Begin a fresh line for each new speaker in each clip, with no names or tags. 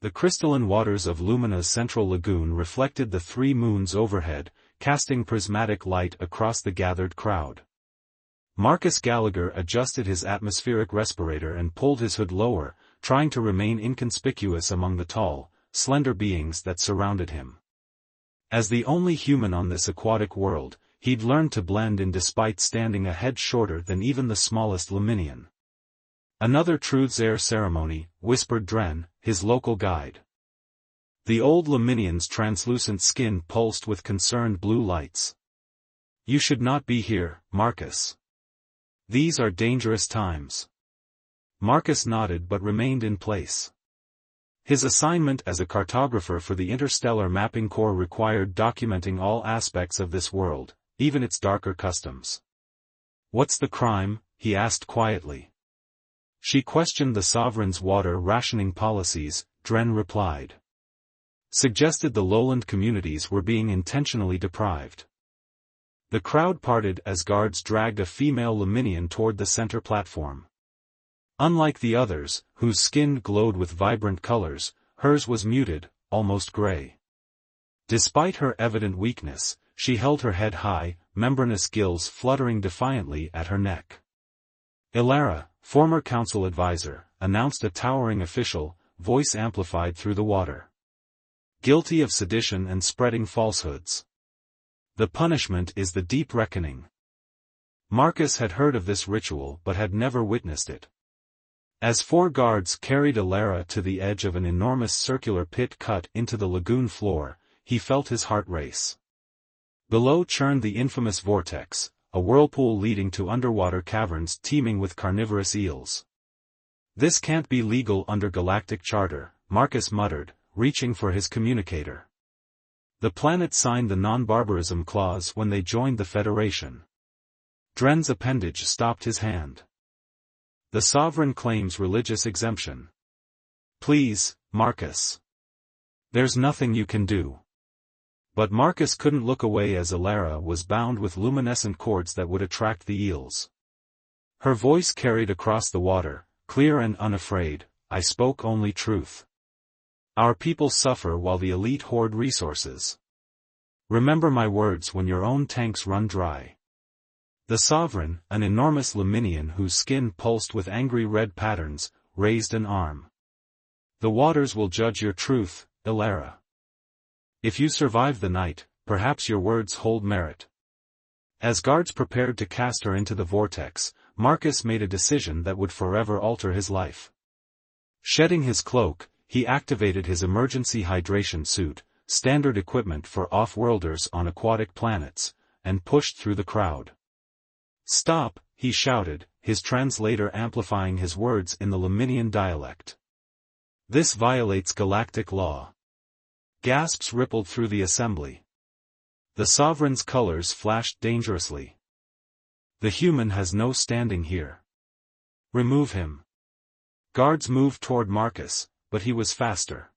The crystalline waters of Lumina's central lagoon reflected the three moons overhead, casting prismatic light across the gathered crowd. Marcus Gallagher adjusted his atmospheric respirator and pulled his hood lower, trying to remain inconspicuous among the tall, slender beings that surrounded him. As the only human on this aquatic world, he'd learned to blend in despite standing a head shorter than even the smallest Luminian. "Another Truth's Air ceremony," whispered Dren, his local guide. The old Luminian's translucent skin pulsed with concerned blue lights. "You should not be here, Marcus. These are dangerous times." Marcus nodded but remained in place. His assignment as a cartographer for the Interstellar Mapping Corps required documenting all aspects of this world, even its darker customs. "What's the crime?" he asked quietly. "She questioned the sovereign's water rationing policies," Dren replied. "Suggested the lowland communities were being intentionally deprived." The crowd parted as guards dragged a female Luminian toward the center platform. Unlike the others, whose skin glowed with vibrant colors, hers was muted, almost gray. Despite her evident weakness, she held her head high, membranous gills fluttering defiantly at her neck. "Ilara, former council advisor," announced a towering official, voice amplified through the water. "Guilty of sedition and spreading falsehoods. The punishment is the deep reckoning." Marcus had heard of this ritual but had never witnessed it. As four guards carried Ilara to the edge of an enormous circular pit cut into the lagoon floor, he felt his heart race. Below churned the infamous vortex, a whirlpool leading to underwater caverns teeming with carnivorous eels. "This can't be legal under Galactic Charter," Marcus muttered, reaching for his communicator. The planet signed the non-barbarism clause when they joined the Federation. Dren's appendage stopped his hand. "The sovereign claims religious exemption." "Please, Marcus. There's nothing you can do." But Marcus couldn't look away as Ilara was bound with luminescent cords that would attract the eels. Her voice carried across the water, clear and unafraid, "I spoke only truth. Our people suffer while the elite hoard resources. Remember my words when your own tanks run dry." The sovereign, an enormous Luminian whose skin pulsed with angry red patterns, raised an arm. "The waters will judge your truth, Ilara. If you survive the night, perhaps your words hold merit." As guards prepared to cast her into the vortex, Marcus made a decision that would forever alter his life. Shedding his cloak, he activated his emergency hydration suit, standard equipment for off-worlders on aquatic planets, and pushed through the crowd. "Stop," he shouted, his translator amplifying his words in the Luminian dialect. "This violates galactic law." Gasps rippled through the assembly. The sovereign's colors flashed dangerously. "The human has no standing here. Remove him." Guards moved toward Marcus, but he was faster.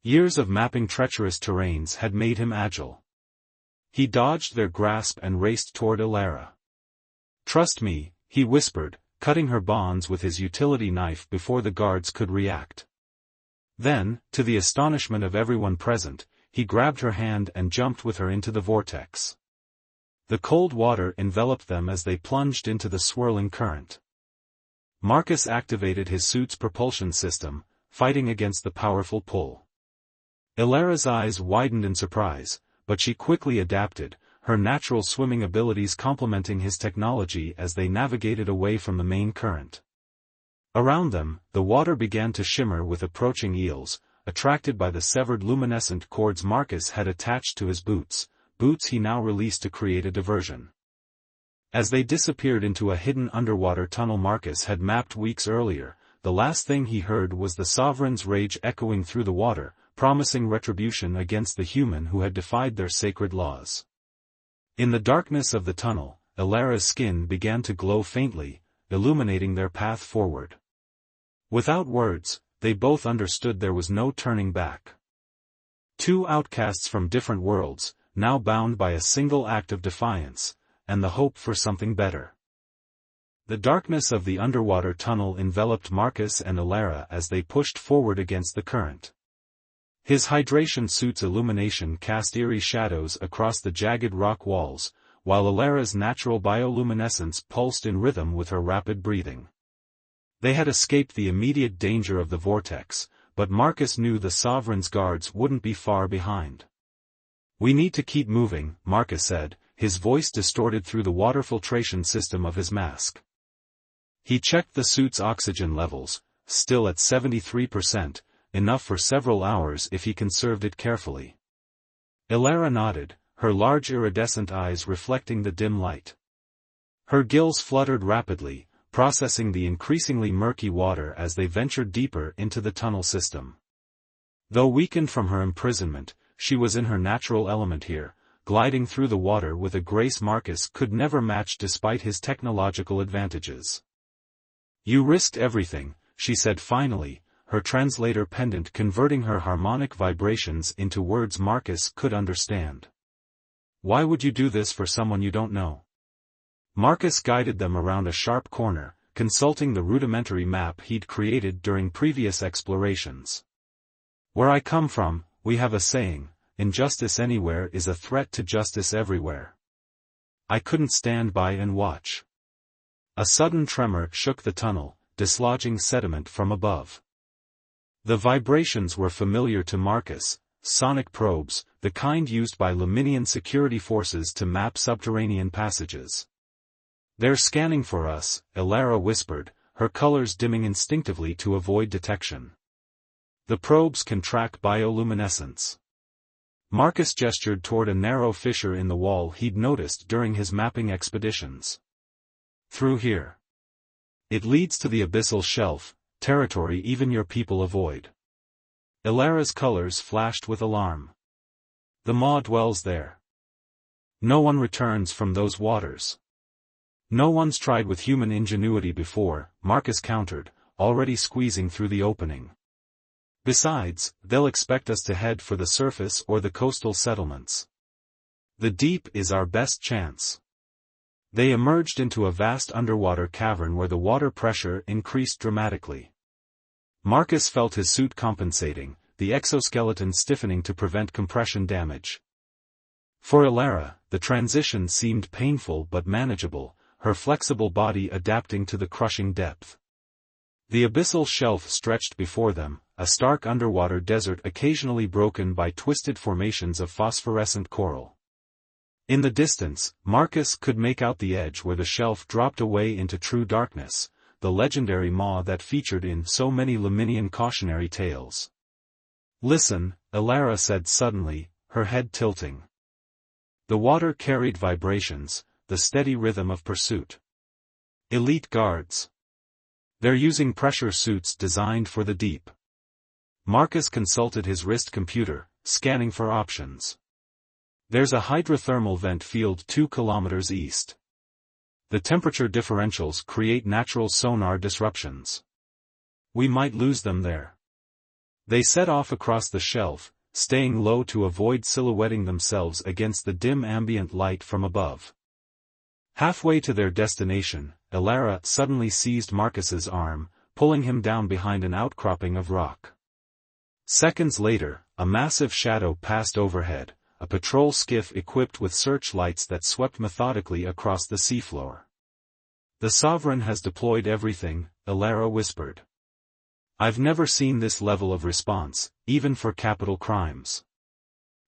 Years of mapping treacherous terrains had made him agile. He dodged their grasp and raced toward Ilara. "Trust me," he whispered, cutting her bonds with his utility knife before the guards could react. Then, to the astonishment of everyone present, he grabbed her hand and jumped with her into the vortex. The cold water enveloped them as they plunged into the swirling current. Marcus activated his suit's propulsion system, fighting against the powerful pull. Ilara's eyes widened in surprise, but she quickly adapted, her natural swimming abilities complementing his technology as they navigated away from the main current. Around them, the water began to shimmer with approaching eels, attracted by the severed luminescent cords Marcus had attached to his boots he now released to create a diversion. As they disappeared into a hidden underwater tunnel Marcus had mapped weeks earlier, the last thing he heard was the sovereign's rage echoing through the water, promising retribution against the human who had defied their sacred laws. In the darkness of the tunnel, Ilara's skin began to glow faintly, illuminating their path forward. Without words, they both understood there was no turning back. Two outcasts from different worlds, now bound by a single act of defiance, and the hope for something better. The darkness of the underwater tunnel enveloped Marcus and Alara as they pushed forward against the current. His hydration suit's illumination cast eerie shadows across the jagged rock walls, while Alara's natural bioluminescence pulsed in rhythm with her rapid breathing. They had escaped the immediate danger of the vortex, but Marcus knew the Sovereign's guards wouldn't be far behind. "We need to keep moving," Marcus said, his voice distorted through the water filtration system of his mask. He checked the suit's oxygen levels, still at 73%, enough for several hours if he conserved it carefully. Alara nodded, her large iridescent eyes reflecting the dim light. Her gills fluttered rapidly, processing the increasingly murky water as they ventured deeper into the tunnel system. Though weakened from her imprisonment, she was in her natural element here, gliding through the water with a grace Marcus could never match despite his technological advantages. "You risked everything," she said finally, her translator pendant converting her harmonic vibrations into words Marcus could understand. "Why would you do this for someone you don't know?" Marcus guided them around a sharp corner, consulting the rudimentary map he'd created during previous explorations. "Where I come from, we have a saying, injustice anywhere is a threat to justice everywhere. I couldn't stand by and watch." A sudden tremor shook the tunnel, dislodging sediment from above. The vibrations were familiar to Marcus, sonic probes, the kind used by Luminian security forces to map subterranean passages. "They're scanning for us," Alara whispered, her colors dimming instinctively to avoid detection. "The probes can track bioluminescence." Marcus gestured toward a narrow fissure in the wall he'd noticed during his mapping expeditions. "Through here. It leads to the abyssal shelf, territory even your people avoid." Alara's colors flashed with alarm. "The Maw dwells there. No one returns from those waters." "No one's tried with human ingenuity before," Marcus countered, already squeezing through the opening. "Besides, they'll expect us to head for the surface or the coastal settlements. The deep is our best chance." They emerged into a vast underwater cavern where the water pressure increased dramatically. Marcus felt his suit compensating, the exoskeleton stiffening to prevent compression damage. For Alara, the transition seemed painful but manageable, her flexible body adapting to the crushing depth. The abyssal shelf stretched before them, a stark underwater desert occasionally broken by twisted formations of phosphorescent coral. In the distance, Marcus could make out the edge where the shelf dropped away into true darkness, the legendary maw that featured in so many Luminian cautionary tales. "Listen," Alara said suddenly, her head tilting. The water carried vibrations, the steady rhythm of pursuit. "Elite guards. They're using pressure suits designed for the deep." Marcus consulted his wrist computer, scanning for options. "There's a hydrothermal vent field 2 kilometers east. The temperature differentials create natural sonar disruptions. We might lose them there." They set off across the shelf, staying low to avoid silhouetting themselves against the dim ambient light from above. Halfway to their destination, Alara suddenly seized Marcus's arm, pulling him down behind an outcropping of rock. Seconds later, a massive shadow passed overhead, a patrol skiff equipped with searchlights that swept methodically across the seafloor. "The Sovereign has deployed everything," Alara whispered. "I've never seen this level of response, even for capital crimes."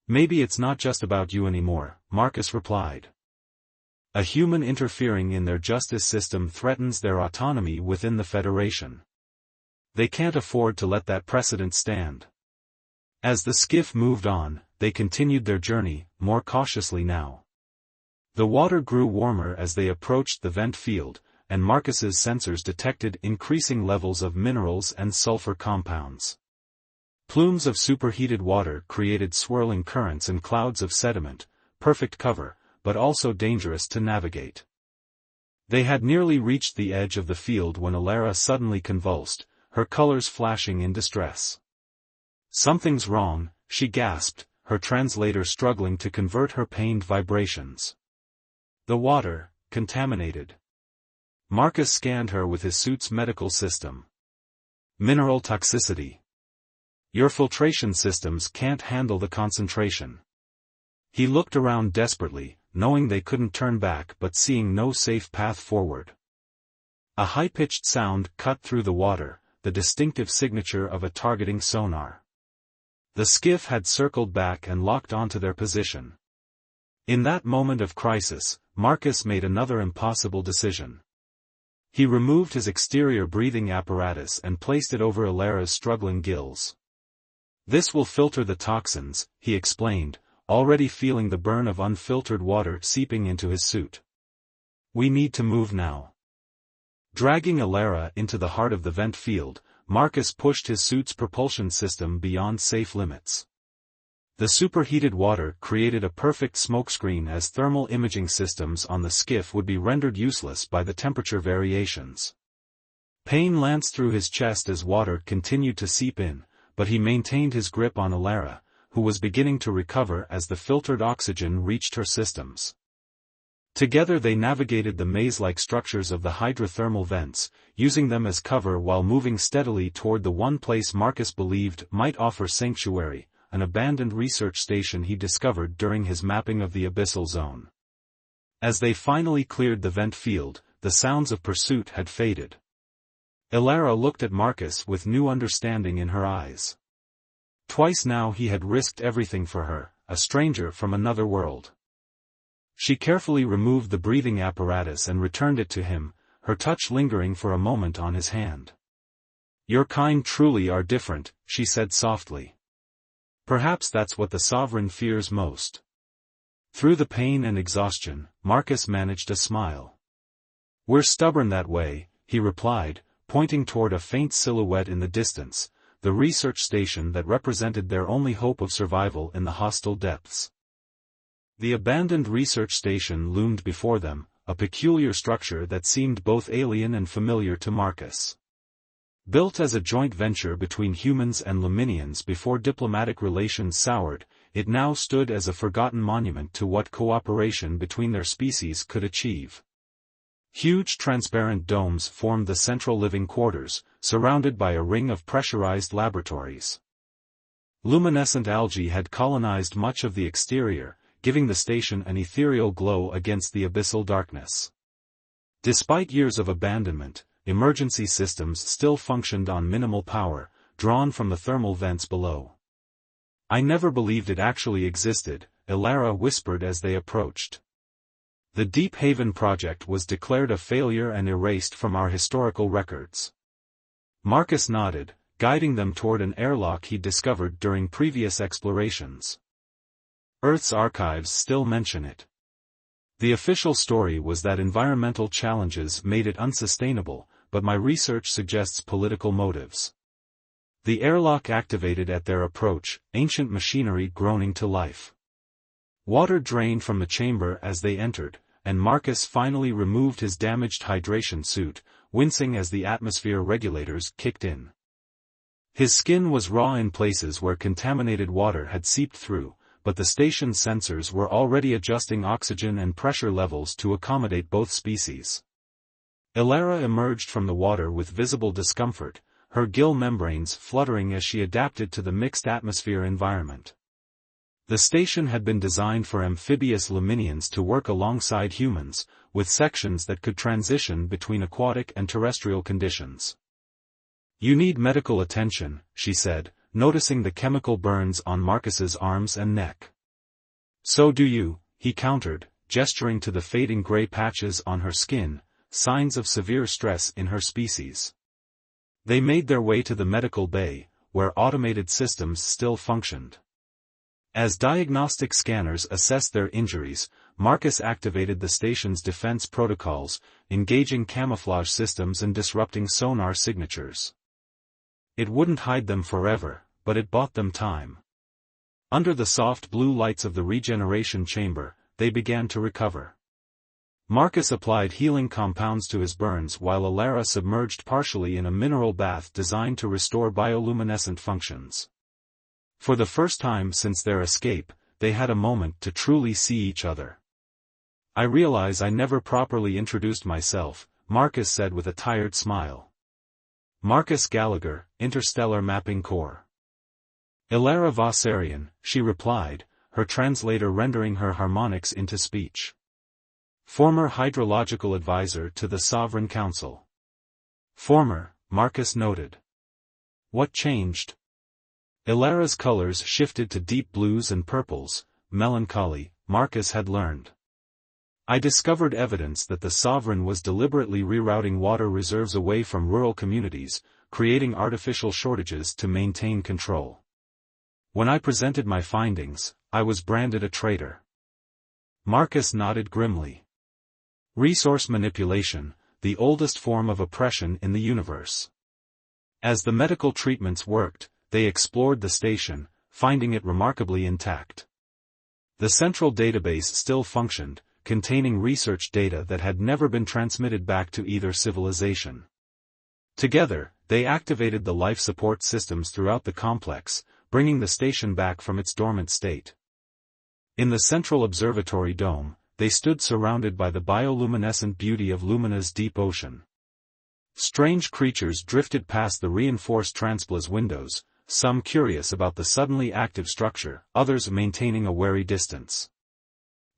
"Maybe it's not just about you anymore," Marcus replied. "A human interfering in their justice system threatens their autonomy within the Federation. They can't afford to let that precedent stand." As the skiff moved on, they continued their journey, more cautiously now. The water grew warmer as they approached the vent field, and Marcus's sensors detected increasing levels of minerals and sulfur compounds. Plumes of superheated water created swirling currents and clouds of sediment, perfect cover, but also dangerous to navigate. They had nearly reached the edge of the field when Alara suddenly convulsed, her colors flashing in distress. "Something's wrong," she gasped, her translator struggling to convert her pained vibrations. "The water, contaminated." Marcus scanned her with his suit's medical system. Mineral toxicity. Your filtration systems can't handle the concentration. He looked around desperately, knowing they couldn't turn back but seeing no safe path forward. A high-pitched sound cut through the water, the distinctive signature of a targeting sonar. The skiff had circled back and locked onto their position. In that moment of crisis, Marcus made another impossible decision. He removed his exterior breathing apparatus and placed it over Alara's struggling gills. "This will filter the toxins," he explained, already feeling the burn of unfiltered water seeping into his suit. "We need to move now." Dragging Alara into the heart of the vent field, Marcus pushed his suit's propulsion system beyond safe limits. The superheated water created a perfect smokescreen as thermal imaging systems on the skiff would be rendered useless by the temperature variations. Pain lanced through his chest as water continued to seep in, but he maintained his grip on Alara, who was beginning to recover as the filtered oxygen reached her systems. Together they navigated the maze-like structures of the hydrothermal vents, using them as cover while moving steadily toward the one place Marcus believed might offer sanctuary, an abandoned research station he discovered during his mapping of the abyssal zone. As they finally cleared the vent field, the sounds of pursuit had faded. Alara looked at Marcus with new understanding in her eyes. Twice now he had risked everything for her, a stranger from another world. She carefully removed the breathing apparatus and returned it to him, her touch lingering for a moment on his hand. "Your kind truly are different," she said softly. "Perhaps that's what the Sovereign fears most." Through the pain and exhaustion, Marcus managed a smile. "We're stubborn that way," he replied, pointing toward a faint silhouette in the distance, the research station that represented their only hope of survival in the hostile depths. The abandoned research station loomed before them, a peculiar structure that seemed both alien and familiar to Marcus. Built as a joint venture between humans and Luminians before diplomatic relations soured, it now stood as a forgotten monument to what cooperation between their species could achieve. Huge transparent domes formed the central living quarters, surrounded by a ring of pressurized laboratories. Luminescent algae had colonized much of the exterior, giving the station an ethereal glow against the abyssal darkness. Despite years of abandonment, emergency systems still functioned on minimal power, drawn from the thermal vents below. "I never believed it actually existed," Alara whispered as they approached. "The Deep Haven project was declared a failure and erased from our historical records." Marcus nodded, guiding them toward an airlock he'd discovered during previous explorations. "Earth's archives still mention it. The official story was that environmental challenges made it unsustainable, but my research suggests political motives." The airlock activated at their approach, ancient machinery groaning to life. Water drained from the chamber as they entered, and Marcus finally removed his damaged hydration suit, wincing as the atmosphere regulators kicked in. His skin was raw in places where contaminated water had seeped through, but the station's sensors were already adjusting oxygen and pressure levels to accommodate both species. Alara emerged from the water with visible discomfort, her gill membranes fluttering as she adapted to the mixed atmosphere environment. The station had been designed for amphibious Luminians to work alongside humans, with sections that could transition between aquatic and terrestrial conditions. "You need medical attention," she said, noticing the chemical burns on Marcus's arms and neck. "So do you," he countered, gesturing to the fading gray patches on her skin, signs of severe stress in her species. They made their way to the medical bay, where automated systems still functioned. As diagnostic scanners assessed their injuries, Marcus activated the station's defense protocols, engaging camouflage systems and disrupting sonar signatures. It wouldn't hide them forever, but it bought them time. Under the soft blue lights of the regeneration chamber, they began to recover. Marcus applied healing compounds to his burns while Alara submerged partially in a mineral bath designed to restore bioluminescent functions. For the first time since their escape, they had a moment to truly see each other. "I realize I never properly introduced myself," Marcus said with a tired smile. Marcus Gallagher, Interstellar Mapping Corps. Ilara Vossarian, she replied, her translator rendering her harmonics into speech. Former hydrological advisor to the Sovereign Council. Former, Marcus noted. What changed? Ilara's colors shifted to deep blues and purples, melancholy, Marcus had learned. I discovered evidence that the Sovereign was deliberately rerouting water reserves away from rural communities, creating artificial shortages to maintain control. When I presented my findings, I was branded a traitor. Marcus nodded grimly. Resource manipulation, the oldest form of oppression in the universe. As the medical treatments worked, they explored the station, finding it remarkably intact. The central database still functioned, containing research data that had never been transmitted back to either civilization. Together, they activated the life support systems throughout the complex, bringing the station back from its dormant state. In the central observatory dome, they stood surrounded by the bioluminescent beauty of Lumina's deep ocean. Strange creatures drifted past the reinforced transplas windows, some curious about the suddenly active structure, others maintaining a wary distance.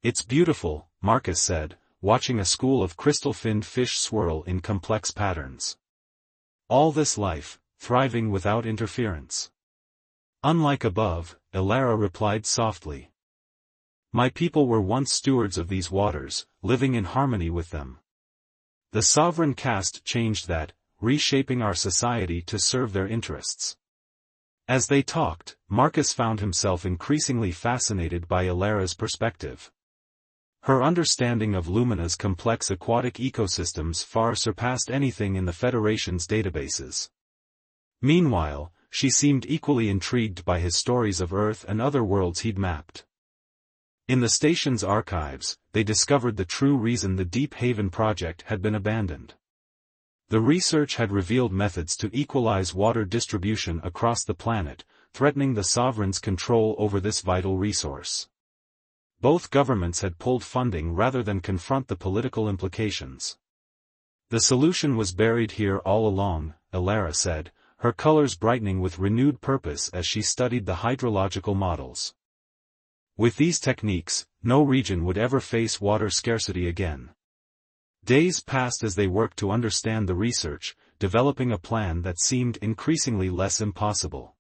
It's beautiful, Marcus said, watching a school of crystal-finned fish swirl in complex patterns. All this life, thriving without interference. Unlike above, Ilara replied softly. My people were once stewards of these waters, living in harmony with them. The Sovereign caste changed that, reshaping our society to serve their interests. As they talked, Marcus found himself increasingly fascinated by Ilara's perspective. Her understanding of Lumina's complex aquatic ecosystems far surpassed anything in the Federation's databases. Meanwhile, she seemed equally intrigued by his stories of Earth and other worlds he'd mapped. In the station's archives, they discovered the true reason the Deep Haven project had been abandoned. The research had revealed methods to equalize water distribution across the planet, threatening the Sovereign's control over this vital resource. Both governments had pulled funding rather than confront the political implications. The solution was buried here all along, Ilara said, her colors brightening with renewed purpose as she studied the hydrological models. With these techniques, no region would ever face water scarcity again. Days passed as they worked to understand the research, developing a plan that seemed increasingly less impossible.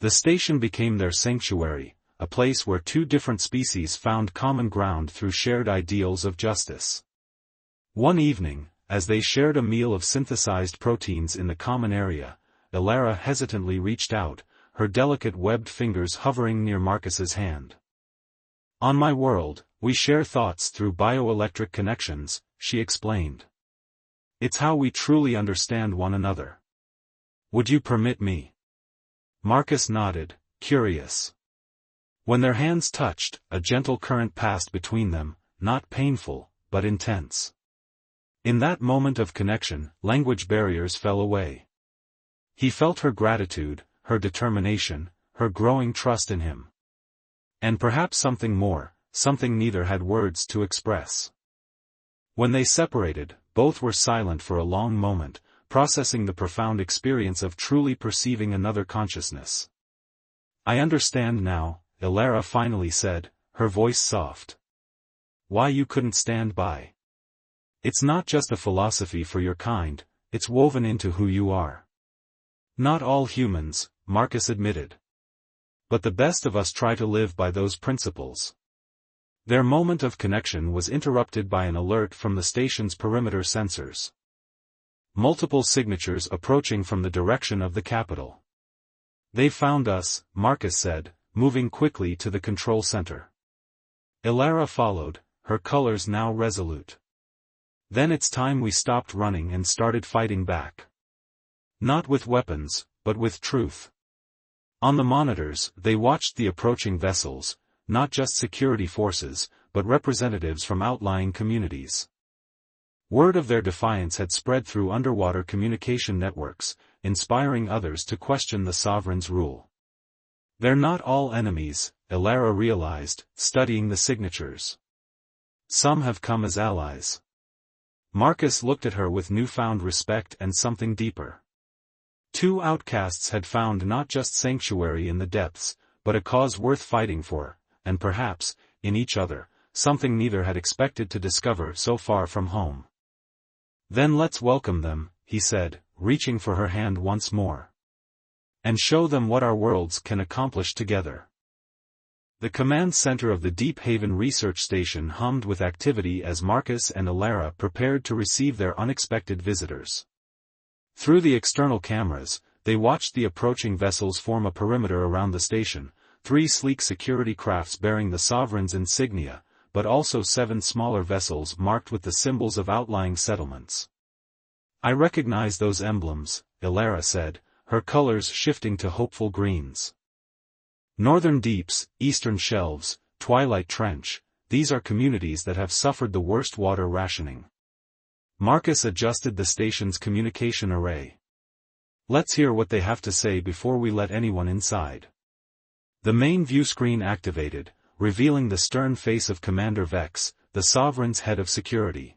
The station became their sanctuary, a place where two different species found common ground through shared ideals of justice. One evening, as they shared a meal of synthesized proteins in the common area, Ilara hesitantly reached out, her delicate webbed fingers hovering near Marcus's hand. On my world, we share thoughts through bioelectric connections, she explained. It's how we truly understand one another. Would you permit me? Marcus nodded, curious. When their hands touched, a gentle current passed between them, not painful, but intense. In that moment of connection, language barriers fell away. He felt her gratitude, her determination, her growing trust in him. And perhaps something more, something neither had words to express. When they separated, both were silent for a long moment, processing the profound experience of truly perceiving another consciousness. I understand now, Ilara finally said, her voice soft. Why you couldn't stand by. It's not just a philosophy for your kind, it's woven into who you are. Not all humans, Marcus admitted. But the best of us try to live by those principles. Their moment of connection was interrupted by an alert from the station's perimeter sensors. Multiple signatures approaching from the direction of the capital. They found us, Marcus said, moving quickly to the control center. Ilara followed, her colors now resolute. Then it's time we stopped running and started fighting back. Not with weapons, but with truth. On the monitors, they watched the approaching vessels, not just security forces, but representatives from outlying communities. Word of their defiance had spread through underwater communication networks, inspiring others to question the Sovereign's rule. They're not all enemies, Ilara realized, studying the signatures. Some have come as allies. Marcus looked at her with newfound respect and something deeper. Two outcasts had found not just sanctuary in the depths, but a cause worth fighting for, and perhaps, in each other, something neither had expected to discover so far from home. "Then let's welcome them," he said, reaching for her hand once more. "And show them what our worlds can accomplish together." The command center of the Deep Haven research station hummed with activity as Marcus and Alara prepared to receive their unexpected visitors. Through the external cameras, they watched the approaching vessels form a perimeter around the station, 3 sleek security crafts bearing the Sovereign's insignia, but also 7 smaller vessels marked with the symbols of outlying settlements. "I recognize those emblems," Alara said, her colors shifting to hopeful greens. "Northern Deeps, Eastern Shelves, Twilight Trench, these are communities that have suffered the worst water rationing." Marcus adjusted the station's communication array. "Let's hear what they have to say before we let anyone inside." The main view screen activated, revealing the stern face of Commander Vex, the Sovereign's head of security.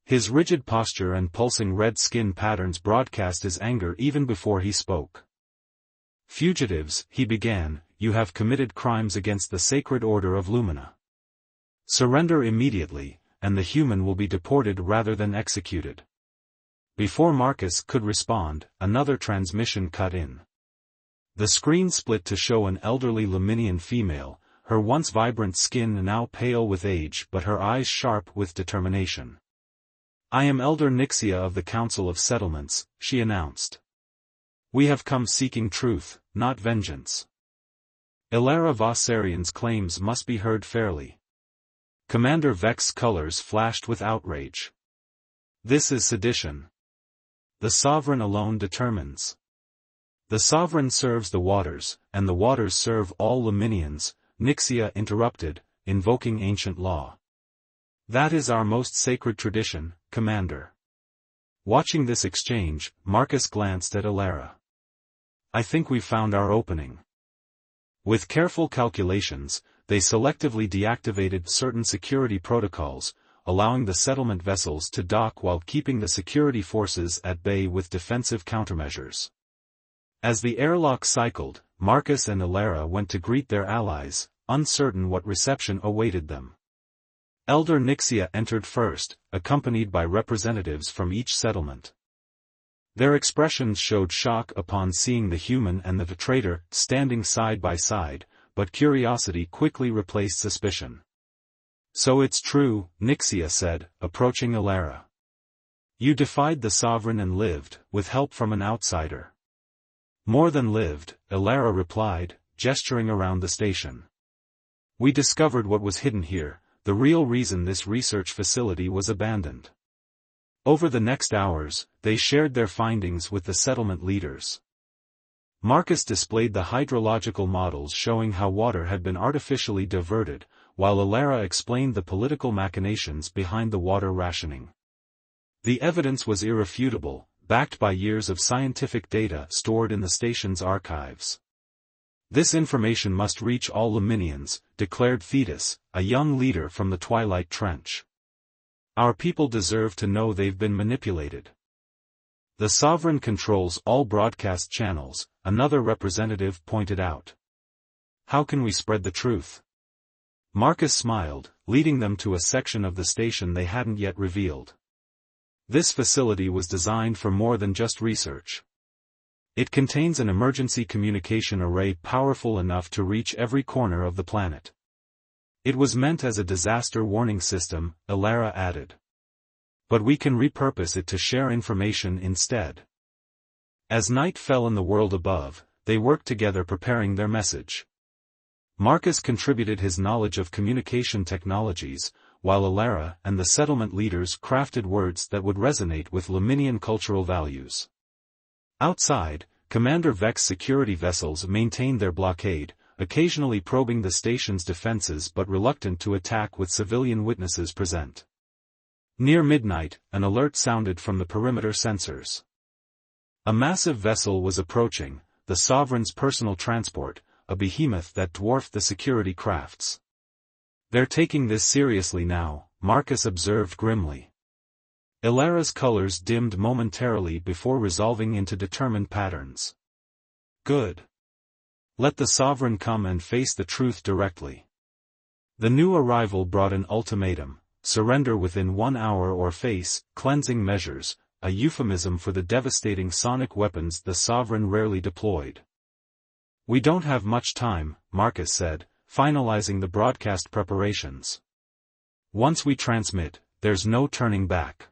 His rigid posture and pulsing red skin patterns broadcast his anger even before he spoke. "Fugitives," he began, "you have committed crimes against the sacred order of Lumina. Surrender immediately, and the human will be deported rather than executed." Before Marcus could respond, another transmission cut in. The screen split to show an elderly Luminian female, her once vibrant skin now pale with age but her eyes sharp with determination. "I am Elder Nixia of the Council of Settlements," she announced. "We have come seeking truth, not vengeance. Ilara Vossarian's claims must be heard fairly." Commander Vex's colors flashed with outrage. "This is sedition. The Sovereign alone determines. The Sovereign serves the waters, and the waters serve all Luminians," Nixia interrupted, invoking ancient law. "That is our most sacred tradition, Commander." Watching this exchange, Marcus glanced at Alara. "I think we've found our opening." With careful calculations, they selectively deactivated certain security protocols, allowing the settlement vessels to dock while keeping the security forces at bay with defensive countermeasures. As the airlock cycled, Marcus and Alara went to greet their allies, uncertain what reception awaited them. Elder Nixia entered first, accompanied by representatives from each settlement. Their expressions showed shock upon seeing the human and the traitor standing side by side, but curiosity quickly replaced suspicion. "So it's true," Nixia said, approaching Alara. "You defied the Sovereign and lived, with help from an outsider." "More than lived," Alara replied, gesturing around the station. "We discovered what was hidden here, the real reason this research facility was abandoned." Over the next hours, they shared their findings with the settlement leaders. Marcus displayed the hydrological models showing how water had been artificially diverted, while Alara explained the political machinations behind the water rationing. The evidence was irrefutable, backed by years of scientific data stored in the station's archives. "This information must reach all Luminians," declared Thetis, a young leader from the Twilight Trench. "Our people deserve to know they've been manipulated." "The Sovereign controls all broadcast channels," another representative pointed out. "How can we spread the truth?" Marcus smiled, leading them to a section of the station they hadn't yet revealed. This facility was designed for more than just research. It contains an emergency communication array powerful enough to reach every corner of the planet. "It was meant as a disaster warning system," Alara added. "But we can repurpose it to share information instead." As night fell in the world above, they worked together preparing their message. Marcus contributed his knowledge of communication technologies, while Alara and the settlement leaders crafted words that would resonate with Luminian cultural values. Outside, Commander Vex's security vessels maintained their blockade, occasionally probing the station's defenses but reluctant to attack with civilian witnesses present. Near midnight, an alert sounded from the perimeter sensors. A massive vessel was approaching, the Sovereign's personal transport, a behemoth that dwarfed the security crafts. "They're taking this seriously now," Marcus observed grimly. Ilara's colors dimmed momentarily before resolving into determined patterns. Good. Let the sovereign come and face the truth directly. The new arrival brought an ultimatum: surrender within 1 hour or face cleansing measures, a euphemism for the devastating sonic weapons the sovereign rarely deployed. We don't have much time, Marcus said, finalizing the broadcast preparations. Once we transmit, there's no turning back.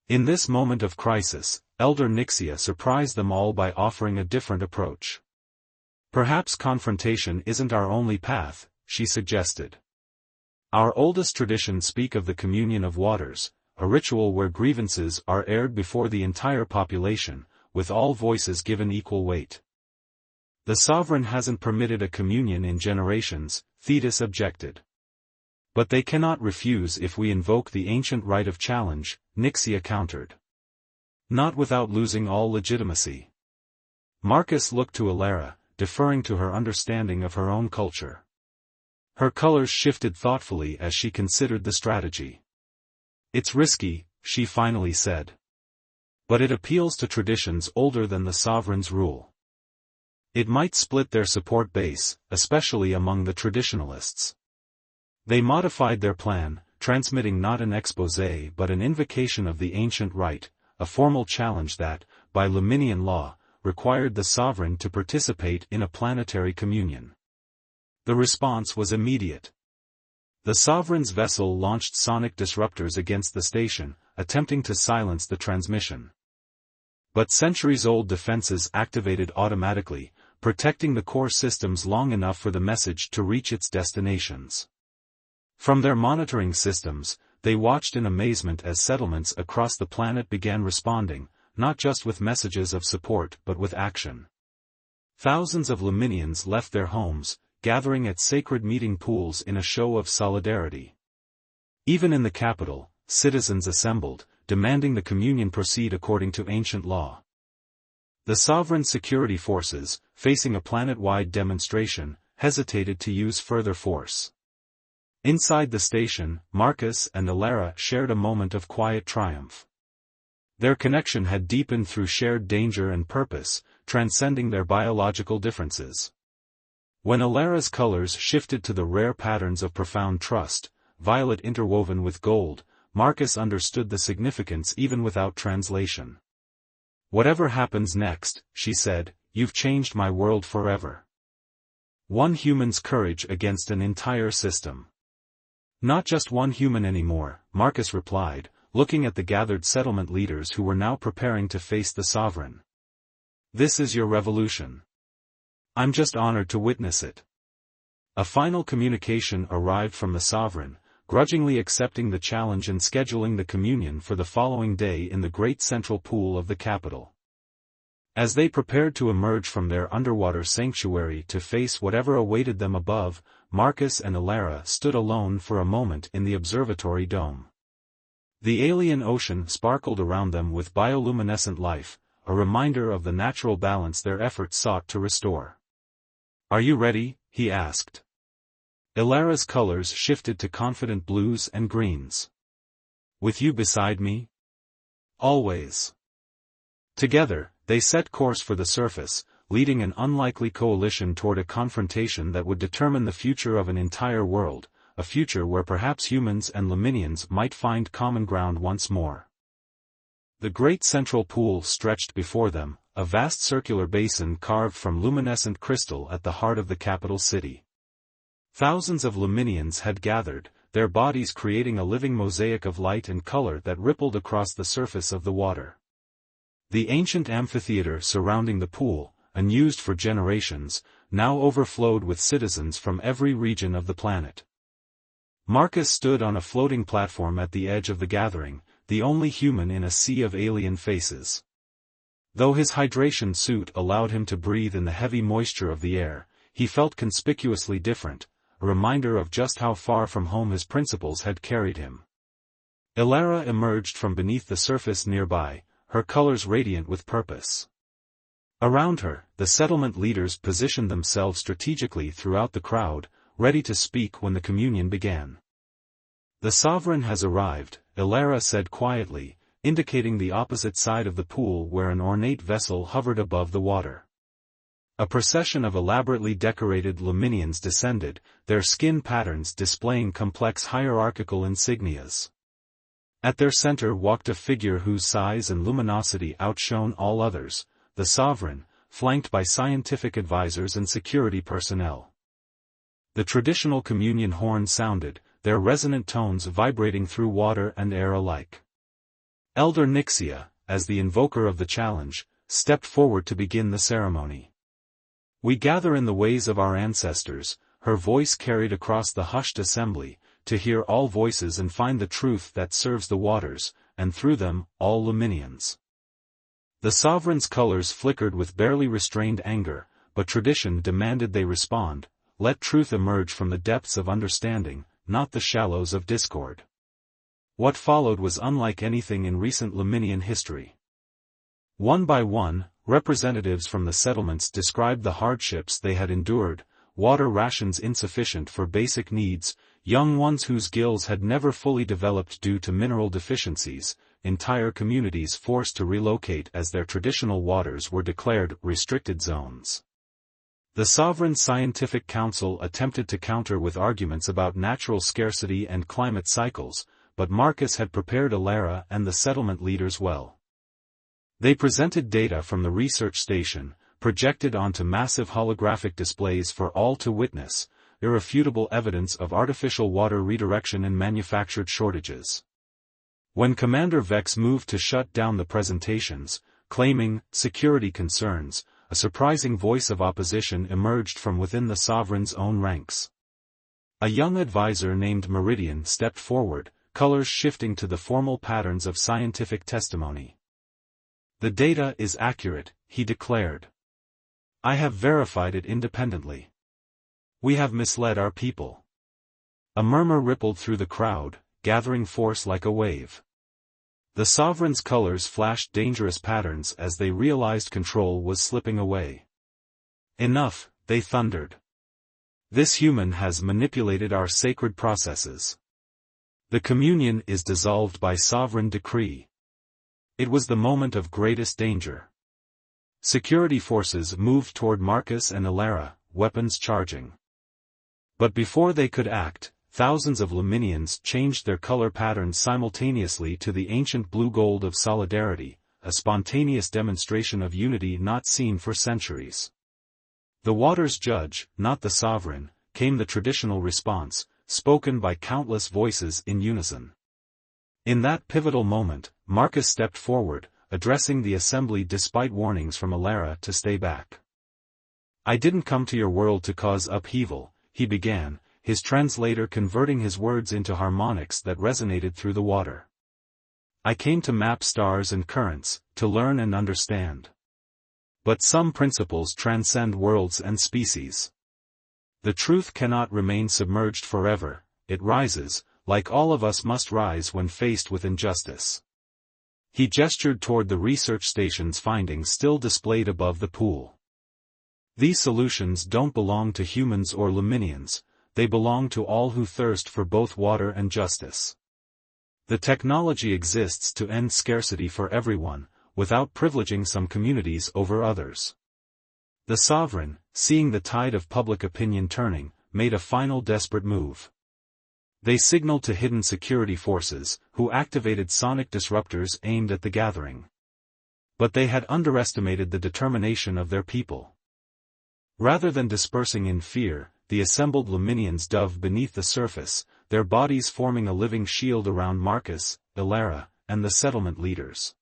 In this moment of crisis, Elder Nixia surprised them all by offering a different approach. Perhaps confrontation isn't our only path, she suggested. Our oldest traditions speak of the communion of waters, a ritual where grievances are aired before the entire population, with all voices given equal weight. The sovereign hasn't permitted a communion in generations, Thetis objected. But they cannot refuse if we invoke the ancient right of challenge, Nixia countered. Not without losing all legitimacy. Marcus looked to Ilara, deferring to her understanding of her own culture. Her colors shifted thoughtfully as she considered the strategy. It's risky, she finally said. But it appeals to traditions older than the sovereign's rule. It might split their support base, especially among the traditionalists. They modified their plan, transmitting not an exposé but an invocation of the ancient right, a formal challenge that, by Luminian law, required the sovereign to participate in a planetary communion. The response was immediate. The sovereign's vessel launched sonic disruptors against the station, attempting to silence the transmission. But centuries-old defenses activated automatically, protecting the core systems long enough for the message to reach its destinations. From their monitoring systems, they watched in amazement as settlements across the planet began responding, not just with messages of support but with action. Thousands of Luminians left their homes, gathering at sacred meeting pools in a show of solidarity. Even in the capital, citizens assembled, demanding the communion proceed according to ancient law. The sovereign security forces, facing a planet-wide demonstration, hesitated to use further force. Inside the station, Marcus and Ilara shared a moment of quiet triumph. Their connection had deepened through shared danger and purpose, transcending their biological differences. When Ilara's colors shifted to the rare patterns of profound trust, violet interwoven with gold, Marcus understood the significance even without translation. Whatever happens next, she said, you've changed my world forever. One human's courage against an entire system. Not just one human anymore, Marcus replied, looking at the gathered settlement leaders who were now preparing to face the sovereign. This is your revolution. I'm just honored to witness it. A final communication arrived from the sovereign, grudgingly accepting the challenge and scheduling the communion for the following day in the great central pool of the capital. As they prepared to emerge from their underwater sanctuary to face whatever awaited them above, Marcus and Ilara stood alone for a moment in the observatory dome. The alien ocean sparkled around them with bioluminescent life, a reminder of the natural balance their efforts sought to restore. Are you ready? He asked. Ilara's colors shifted to confident blues and greens. With you beside me? Always. Together, they set course for the surface, leading an unlikely coalition toward a confrontation that would determine the future of an entire world, a future where perhaps humans and Luminians might find common ground once more. The great central pool stretched before them, a vast circular basin carved from luminescent crystal at the heart of the capital city. Thousands of Luminians had gathered, their bodies creating a living mosaic of light and color that rippled across the surface of the water. The ancient amphitheater surrounding the pool, unused for generations, now overflowed with citizens from every region of the planet. Marcus stood on a floating platform at the edge of the gathering, the only human in a sea of alien faces. Though his hydration suit allowed him to breathe in the heavy moisture of the air, he felt conspicuously different, a reminder of just how far from home his principles had carried him. Ilara emerged from beneath the surface nearby, her colors radiant with purpose. Around her, the settlement leaders positioned themselves strategically throughout the crowd, ready to speak when the communion began. The sovereign has arrived, Ilara said quietly, indicating the opposite side of the pool where an ornate vessel hovered above the water. A procession of elaborately decorated Luminians descended, their skin patterns displaying complex hierarchical insignias. At their center walked a figure whose size and luminosity outshone all others, the sovereign, flanked by scientific advisors and security personnel. The traditional communion horn sounded, their resonant tones vibrating through water and air alike. Elder Nixia, as the invoker of the challenge, stepped forward to begin the ceremony. "We gather in the ways of our ancestors," her voice carried across the hushed assembly, "to hear all voices and find the truth that serves the waters, and through them, all Luminians." The sovereign's colors flickered with barely restrained anger, but tradition demanded they respond, "Let truth emerge from the depths of understanding, not the shallows of discord." What followed was unlike anything in recent Luminian history. One by one, representatives from the settlements described the hardships they had endured: water rations insufficient for basic needs, young ones whose gills had never fully developed due to mineral deficiencies, entire communities forced to relocate as their traditional waters were declared restricted zones. The Sovereign Scientific Council attempted to counter with arguments about natural scarcity and climate cycles, but Marcus had prepared Alara and the settlement leaders well. They presented data from the research station, projected onto massive holographic displays for all to witness, irrefutable evidence of artificial water redirection and manufactured shortages. When Commander Vex moved to shut down the presentations, claiming security concerns, a surprising voice of opposition emerged from within the sovereign's own ranks. A young advisor named Meridian stepped forward, colors shifting to the formal patterns of scientific testimony. "The data is accurate," he declared. "I have verified it independently. We have misled our people." A murmur rippled through the crowd, gathering force like a wave. The sovereign's colors flashed dangerous patterns as they realized control was slipping away. "Enough," they thundered. "This human has manipulated our sacred processes. The communion is dissolved by sovereign decree." It was the moment of greatest danger. Security forces moved toward Marcus and Alara, weapons charging. But before they could act, thousands of Luminians changed their color patterns simultaneously to the ancient blue-gold of solidarity, a spontaneous demonstration of unity not seen for centuries. "The water's judge, not the sovereign," came the traditional response, spoken by countless voices in unison. In that pivotal moment, Marcus stepped forward, addressing the assembly despite warnings from Alara to stay back. "I didn't come to your world to cause upheaval," he began, his translator converting his words into harmonics that resonated through the water. "I came to map stars and currents, to learn and understand. But some principles transcend worlds and species. The truth cannot remain submerged forever, it rises, like all of us must rise when faced with injustice." He gestured toward the research station's findings still displayed above the pool. "These solutions don't belong to humans or Luminians, they belong to all who thirst for both water and justice. The technology exists to end scarcity for everyone, without privileging some communities over others." The sovereign, seeing the tide of public opinion turning, made a final desperate move. They signaled to hidden security forces, who activated sonic disruptors aimed at the gathering. But they had underestimated the determination of their people. Rather than dispersing in fear, the assembled Luminians dove beneath the surface, their bodies forming a living shield around Marcus, Alara, and the settlement leaders.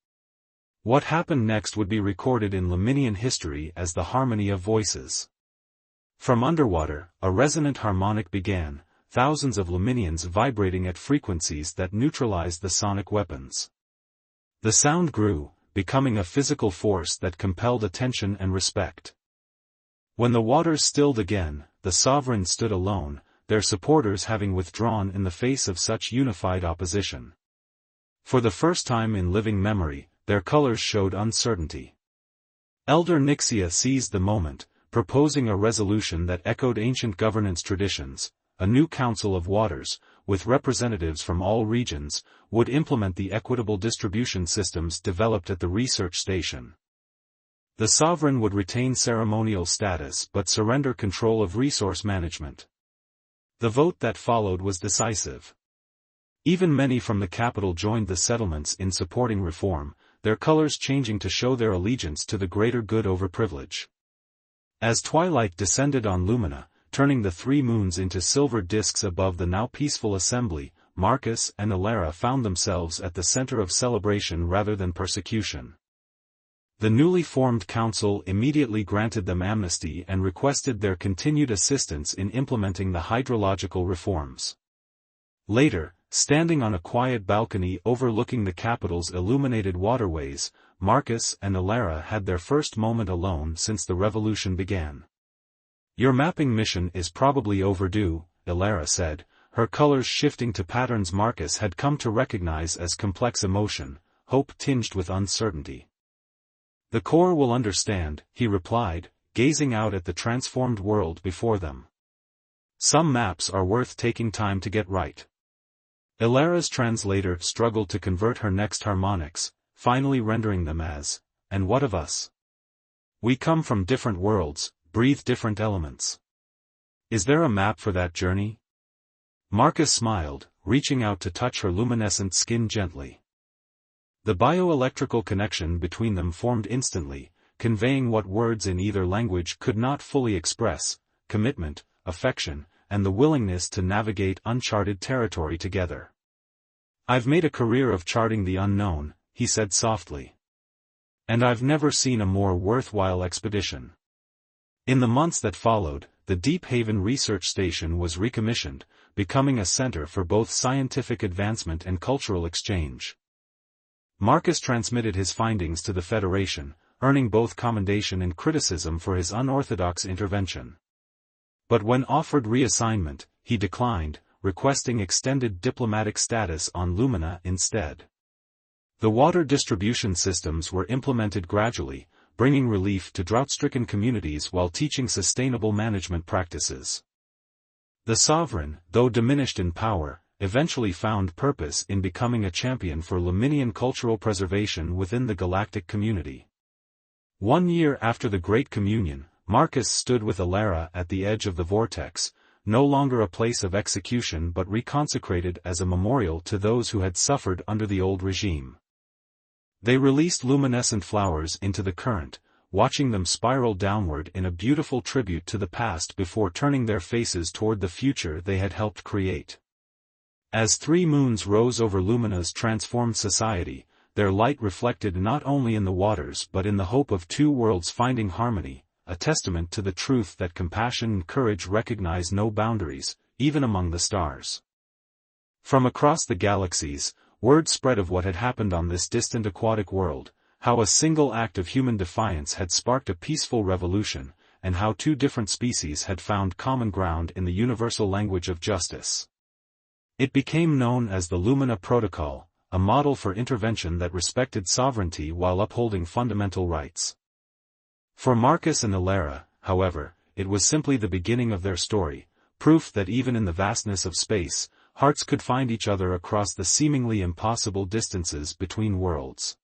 What happened next would be recorded in Luminian history as the harmony of voices. From underwater, a resonant harmonic began, thousands of Luminians vibrating at frequencies that neutralized the sonic weapons. The sound grew, becoming a physical force that compelled attention and respect. When the waters stilled again, the sovereign stood alone, their supporters having withdrawn in the face of such unified opposition. For the first time in living memory, their colors showed uncertainty. Elder Nixia seized the moment, proposing a resolution that echoed ancient governance traditions: a new Council of Waters, with representatives from all regions, would implement the equitable distribution systems developed at the research station. The sovereign would retain ceremonial status but surrender control of resource management. The vote that followed was decisive. Even many from the capital joined the settlements in supporting reform, their colors changing to show their allegiance to the greater good over privilege. As twilight descended on Lumina, turning the 3 moons into silver discs above the now peaceful assembly, Marcus and Alara found themselves at the center of celebration rather than persecution. The newly formed council immediately granted them amnesty and requested their continued assistance in implementing the hydrological reforms. Later, standing on a quiet balcony overlooking the capital's illuminated waterways, Marcus and Alara had their first moment alone since the revolution began. "Your mapping mission is probably overdue," Alara said, her colors shifting to patterns Marcus had come to recognize as complex emotion, hope tinged with uncertainty. "The Corps will understand," he replied, gazing out at the transformed world before them. "Some maps are worth taking time to get right." Alara's translator struggled to convert her next harmonics, finally rendering them as, "And what of us? We come from different worlds, breathe different elements. Is there a map for that journey?" Marcus smiled, reaching out to touch her luminescent skin gently. The bioelectrical connection between them formed instantly, conveying what words in either language could not fully express: commitment, affection, and the willingness to navigate uncharted territory together. "I've made a career of charting the unknown," he said softly. "And I've never seen a more worthwhile expedition." In the months that followed, the Deep Haven Research Station was recommissioned, becoming a center for both scientific advancement and cultural exchange. Marcus transmitted his findings to the Federation, earning both commendation and criticism for his unorthodox intervention. But when offered reassignment, he declined, requesting extended diplomatic status on Lumina instead. The water distribution systems were implemented gradually, bringing relief to drought-stricken communities while teaching sustainable management practices. The sovereign, though diminished in power, eventually found purpose in becoming a champion for Luminian cultural preservation within the galactic community. 1 year after the Great Communion, Marcus stood with Alara at the edge of the vortex, no longer a place of execution but reconsecrated as a memorial to those who had suffered under the old regime. They released luminescent flowers into the current, watching them spiral downward in a beautiful tribute to the past before turning their faces toward the future they had helped create. As 3 moons rose over Lumina's transformed society, their light reflected not only in the waters but in the hope of 2 worlds finding harmony, a testament to the truth that compassion and courage recognize no boundaries, even among the stars. From across the galaxies, word spread of what had happened on this distant aquatic world, how a single act of human defiance had sparked a peaceful revolution, and how 2 different species had found common ground in the universal language of justice. It became known as the Lumina Protocol, a model for intervention that respected sovereignty while upholding fundamental rights. For Marcus and Alara, however, it was simply the beginning of their story, proof that even in the vastness of space, hearts could find each other across the seemingly impossible distances between worlds.